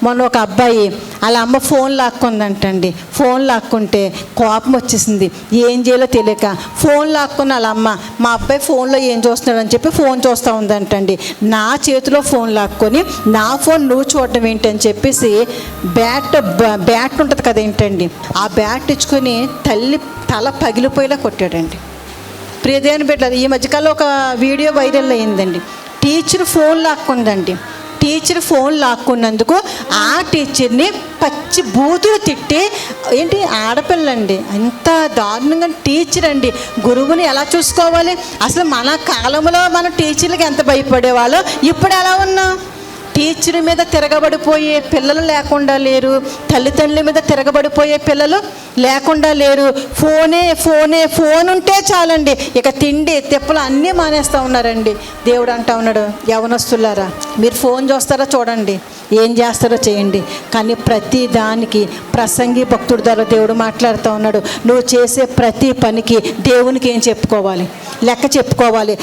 మొన్న ఒక అబ్బాయి వాళ్ళ అమ్మ ఫోన్ లాక్కుందంటండి. ఫోన్ లాక్కుంటే కోపం వచ్చేసింది. ఏం చేయాలో తెలియక ఫోన్ లాక్కున్న వాళ్ళ అమ్మ, మా అబ్బాయి ఫోన్లో ఏం చూస్తున్నాడని చెప్పి ఫోన్ చూస్తూ ఉందంటండి. నా చేతిలో ఫోన్ లాక్కొని నా ఫోన్ నువ్వు చూడడం ఏంటని చెప్పేసి బ్యాట్ ఉంటుంది కదా ఏంటండి, ఆ బ్యాట్ ఇచ్చుకొని తల పగిలిపోయేలా కొట్టాడండి. ప్రియదేవుని బిడ్డలారా, ఈ మధ్యకాలంలో ఒక వీడియో వైరల్ అయ్యిందండి. టీచర్ ఫోన్ లాక్కుందండి. టీచర్ ఫోన్ లాక్కున్నందుకు ఆ టీచర్ని పచ్చి బూతులు తిట్టి, ఏంటి ఆడపిల్లండి, అంత దారుణంగా టీచర్ అండి. గురువుని ఎలా చూసుకోవాలి? అసలు మన కాలంలో మన టీచర్లకి ఎంత భయపడేవాళ్ళో ఇప్పుడు ఎలా ఉన్నాం? టీచర్ మీద తిరగబడిపోయే పిల్లలు లేకుండా లేరు, తల్లిదండ్రుల మీద తిరగబడిపోయే పిల్లలు లేకుండా లేరు. ఫోన్ ఉంటే చాలండి, ఇక తిండి తిప్పలు అన్నీ మానేస్తూ ఉన్నారండి. దేవుడు అంటా ఉన్నాడు, యవనస్తులారా మీరు ఫోన్ చూస్తారా చూడండి, ఏం చేస్తారో చేయండి, కానీ ప్రతి దానికి ప్రసంగి భక్తుడి ద్వారా దేవుడు మాట్లాడుతూ ఉన్నాడు. నువ్వు చేసే ప్రతి పనికి దేవునికి ఏం చెప్పుకోవాలి? లెక్క చెప్పుకోవాలి.